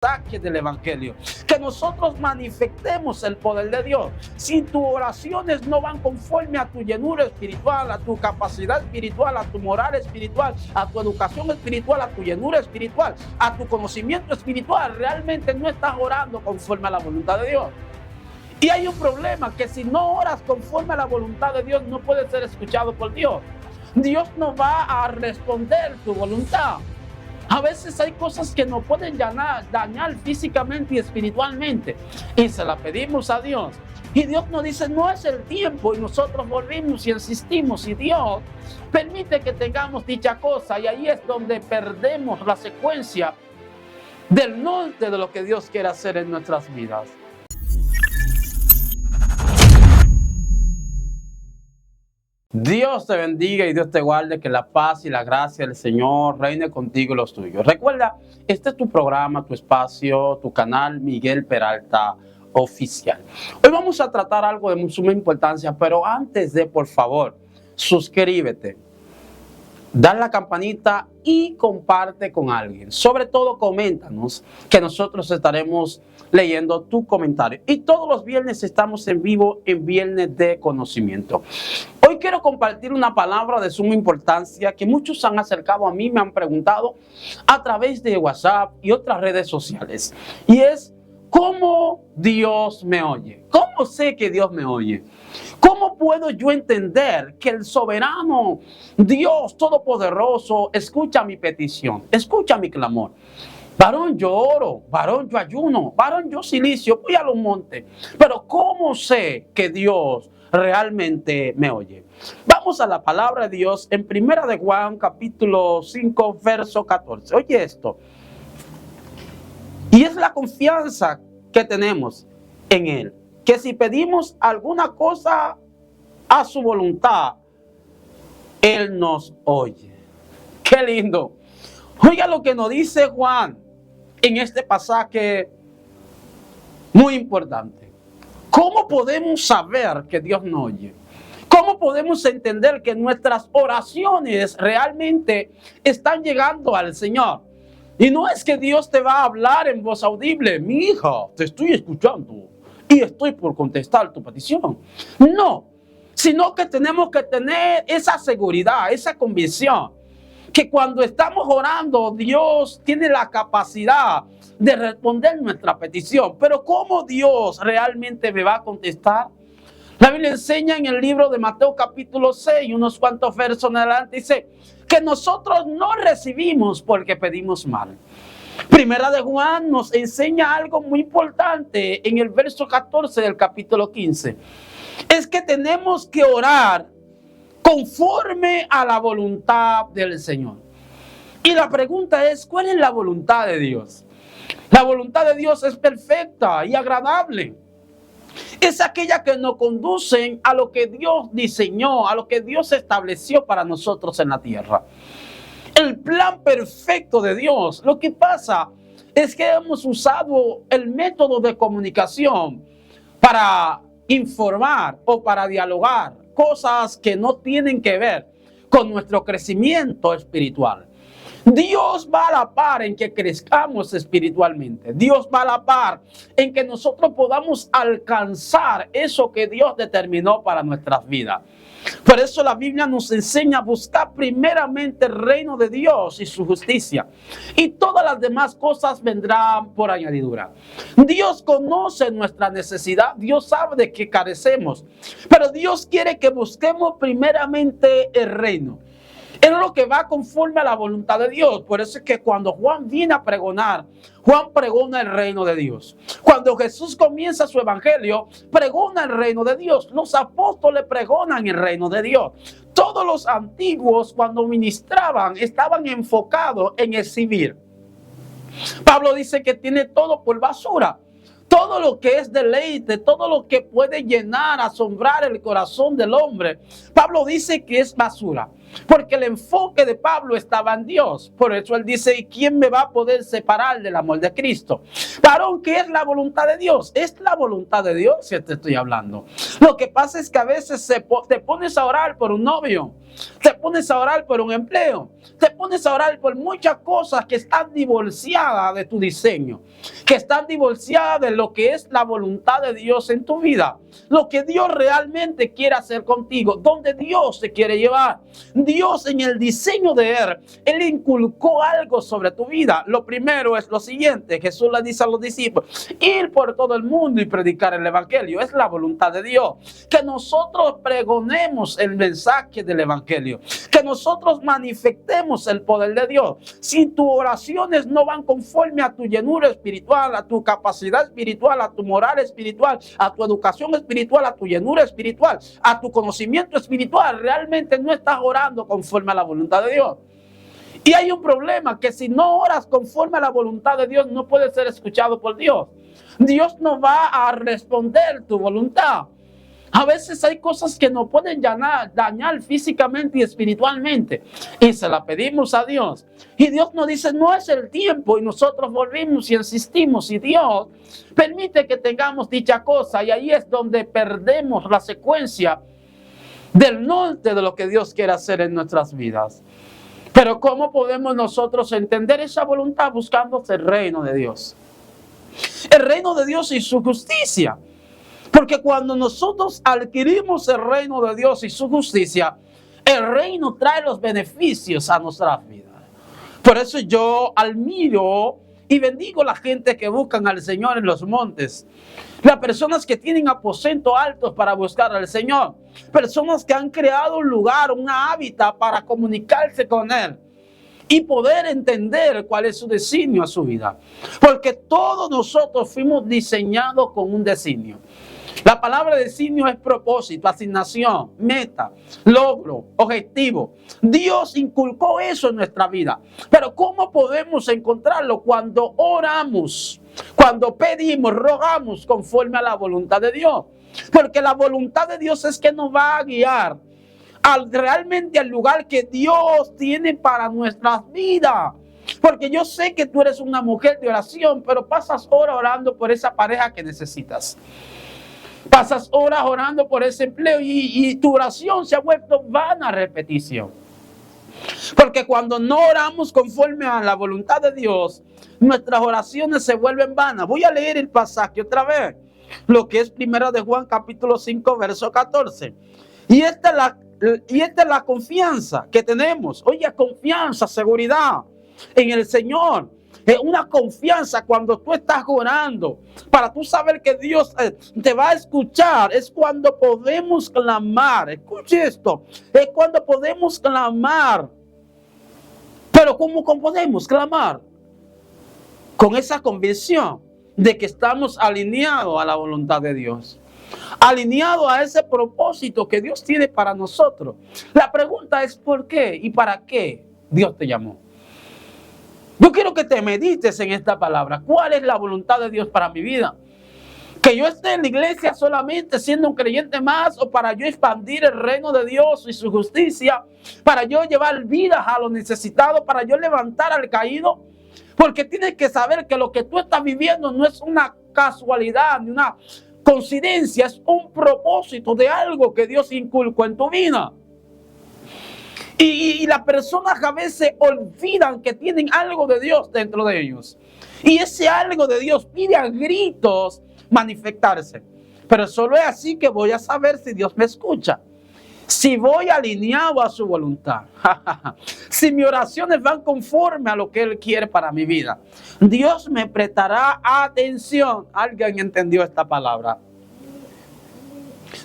del evangelio, que nosotros manifestemos el poder de Dios. Si tus oraciones no van conforme a tu llenura espiritual, a tu capacidad espiritual, a tu moral espiritual, a tu educación espiritual, a tu llenura espiritual, a tu conocimiento espiritual, realmente no estás orando conforme a la voluntad de Dios. Y hay un problema, que si no oras conforme a la voluntad de Dios, no puedes ser escuchado por Dios. Dios no va a responder tu voluntad. A veces hay cosas que nos pueden dañar físicamente y espiritualmente, y se la pedimos a Dios. Y Dios nos dice, no es el tiempo, y nosotros volvimos y insistimos, y Dios permite que tengamos dicha cosa, y ahí es donde perdemos la secuencia del norte de lo que Dios quiere hacer en nuestras vidas. Dios te bendiga y Dios te guarde, que la paz y la gracia del Señor reine contigo y los tuyos. Recuerda, este es tu programa, tu espacio, tu canal Miguel Peralta Oficial. Hoy vamos a tratar algo de suma importancia, pero antes de, por favor, suscríbete, da la campanita y comparte con alguien. Sobre todo, coméntanos, que nosotros estaremos leyendo tu comentario. Y todos los viernes estamos en vivo en Viernes de Conocimiento. Hoy quiero compartir una palabra de suma importancia que muchos han acercado a mí, me han preguntado a través de WhatsApp y otras redes sociales. Y es, ¿cómo Dios me oye? ¿Cómo sé que Dios me oye? ¿Cómo puedo yo entender que el soberano Dios Todopoderoso escucha mi petición, escucha mi clamor? Varón, yo oro, varón, yo ayuno, varón, yo silicio, voy a los montes. Pero ¿cómo sé que Dios realmente me oye? Vamos a la palabra de Dios en 1 de Juan, capítulo 5, verso 14. Oye esto. Y es la confianza que tenemos en Él, que si pedimos alguna cosa a su voluntad, Él nos oye. ¡Qué lindo! Oiga lo que nos dice Juan en este pasaje muy importante. ¿Cómo podemos saber que Dios nos oye? ¿Cómo podemos entender que nuestras oraciones realmente están llegando al Señor? Y no es que Dios te va a hablar en voz audible, mi hija, te estoy escuchando y estoy por contestar tu petición. No, sino que tenemos que tener esa seguridad, esa convicción, que cuando estamos orando, Dios tiene la capacidad de responder nuestra petición. Pero ¿cómo Dios realmente me va a contestar? La Biblia enseña en el libro de Mateo capítulo 6, unos cuantos versos en adelante, dice que nosotros no recibimos porque pedimos mal. Primera de Juan nos enseña algo muy importante en el verso 14 del capítulo 15. Es que tenemos que orar conforme a la voluntad del Señor. Y la pregunta es, ¿cuál es la voluntad de Dios? La voluntad de Dios es perfecta y agradable. Es aquella que nos conduce a lo que Dios diseñó, a lo que Dios estableció para nosotros en la tierra. El plan perfecto de Dios. Lo que pasa es que hemos usado el método de comunicación para informar o para dialogar cosas que no tienen que ver con nuestro crecimiento espiritual. Dios va a la par en que crezcamos espiritualmente. Dios va a la par en que nosotros podamos alcanzar eso que Dios determinó para nuestras vidas. Por eso la Biblia nos enseña a buscar primeramente el reino de Dios y su justicia, y todas las demás cosas vendrán por añadidura. Dios conoce nuestra necesidad, Dios sabe de qué carecemos, pero Dios quiere que busquemos primeramente el reino. Es lo que va conforme a la voluntad de Dios. Por eso es que cuando Juan viene a pregonar, Juan pregona el reino de Dios. Cuando Jesús comienza su evangelio, pregona el reino de Dios. Los apóstoles pregonan el reino de Dios. Todos los antiguos, cuando ministraban, estaban enfocados en exhibir. Pablo dice que tiene todo por basura. Todo lo que es deleite, todo lo que puede llenar, asombrar el corazón del hombre, Pablo dice que es basura. Porque el enfoque de Pablo estaba en Dios. Por eso él dice, ¿y quién me va a poder separar del amor de Cristo? Varón, ¿qué es la voluntad de Dios? Es la voluntad de Dios que te estoy hablando. Lo que pasa es que a veces te pones a orar por un novio, te pones a orar por un empleo, te pones a orar por muchas cosas que están divorciadas de tu diseño, que están divorciadas de lo que es la voluntad de Dios en tu vida, lo que Dios realmente quiere hacer contigo, donde Dios te quiere llevar. Dios, en el diseño de Él inculcó algo sobre tu vida. Lo primero es lo siguiente: Jesús le dice a los discípulos, ir por todo el mundo y predicar el evangelio. Es la voluntad de Dios, que nosotros pregonemos el mensaje del evangelio, que nosotros manifestemos el poder de Dios. Si tus oraciones no van conforme a tu llenura espiritual, a tu capacidad espiritual, a tu moral espiritual, a tu educación espiritual, a tu llenura espiritual, a tu conocimiento espiritual, realmente no estás orando conforme a la voluntad de Dios. Y hay un problema, que si no oras conforme a la voluntad de Dios, no puedes ser escuchado por Dios. Dios no va a responder tu voluntad. A veces hay cosas que nos pueden dañar físicamente y espiritualmente, y se la pedimos a Dios. Y Dios nos dice, no es el tiempo, y nosotros volvimos y insistimos, y Dios permite que tengamos dicha cosa, y ahí es donde perdemos la secuencia del norte de lo que Dios quiere hacer en nuestras vidas. Pero ¿cómo podemos nosotros entender esa voluntad? Buscando el reino de Dios. El reino de Dios y su justicia. Porque cuando nosotros adquirimos el reino de Dios y su justicia, el reino trae los beneficios a nuestras vidas. Por eso yo admiro y bendigo a la gente que buscan al Señor en los montes. Las personas que tienen aposentos altos para buscar al Señor. Personas que han creado un lugar, un hábitat para comunicarse con Él y poder entender cuál es su designio a su vida. Porque todos nosotros fuimos diseñados con un designio. La palabra designio es propósito, asignación, meta, logro, objetivo. Dios inculcó eso en nuestra vida. Pero ¿cómo podemos encontrarlo? Cuando oramos, cuando pedimos, rogamos conforme a la voluntad de Dios. Porque la voluntad de Dios es que nos va a guiar realmente al lugar que Dios tiene para nuestras vidas. Porque yo sé que tú eres una mujer de oración, pero pasas horas orando por esa pareja que necesitas. Pasas horas orando por ese empleo y tu oración se ha vuelto vana repetición. Porque cuando no oramos conforme a la voluntad de Dios, nuestras oraciones se vuelven vanas. Voy a leer el pasaje otra vez. Lo que es 1 de Juan capítulo 5 verso 14. Y esta es la confianza que tenemos. Oye, confianza, seguridad en el Señor. Es una confianza cuando tú estás orando para tú saber que Dios te va a escuchar. Es cuando podemos clamar. Escuche esto. Es cuando podemos clamar. Pero ¿cómo podemos clamar? Con esa convicción de que estamos alineados a la voluntad de Dios. Alineados a ese propósito que Dios tiene para nosotros. La pregunta es ¿por qué y para qué Dios te llamó? Yo quiero que te medites en esta palabra. ¿Cuál es la voluntad de Dios para mi vida? ¿Que yo esté en la iglesia solamente siendo un creyente más, o para yo expandir el reino de Dios y su justicia, para yo llevar vidas a los necesitados, para yo levantar al caído? Porque tienes que saber que lo que tú estás viviendo no es una casualidad ni una coincidencia, es un propósito de algo que Dios inculcó en tu vida. Y las personas a veces olvidan que tienen algo de Dios dentro de ellos. Y ese algo de Dios pide a gritos manifestarse. Pero solo es así que voy a saber si Dios me escucha. Si voy alineado a su voluntad. Si mis oraciones van conforme a lo que Él quiere para mi vida. Dios me prestará atención. ¿Alguien entendió esta palabra?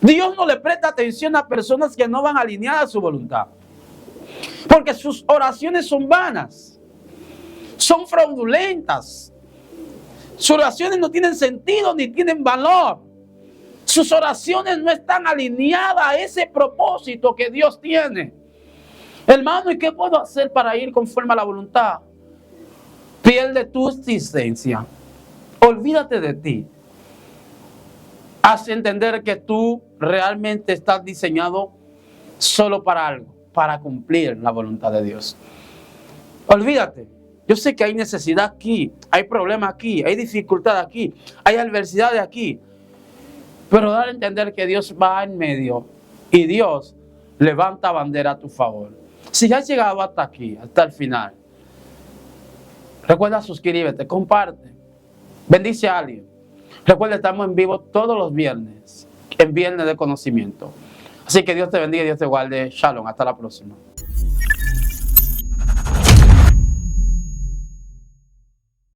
Dios no le presta atención a personas que no van alineadas a su voluntad. Porque sus oraciones son vanas, son fraudulentas. Sus oraciones no tienen sentido ni tienen valor. Sus oraciones no están alineadas a ese propósito que Dios tiene. Hermano, ¿y qué puedo hacer para ir conforme a la voluntad? Pierde tu existencia. Olvídate de ti. Haz entender que tú realmente estás diseñado solo para algo. para cumplir la voluntad de Dios. Olvídate. Yo sé que hay necesidad aquí, hay problema aquí, hay dificultad aquí, hay adversidad aquí. Pero dar a entender que Dios va en medio y Dios levanta bandera a tu favor. Si ya has llegado hasta aquí, hasta el final, recuerda suscríbete, comparte, bendice a alguien. Recuerda, estamos en vivo todos los viernes, en Viernes de Conocimiento. Así que Dios te bendiga y Dios te guarde. Shalom, hasta la próxima.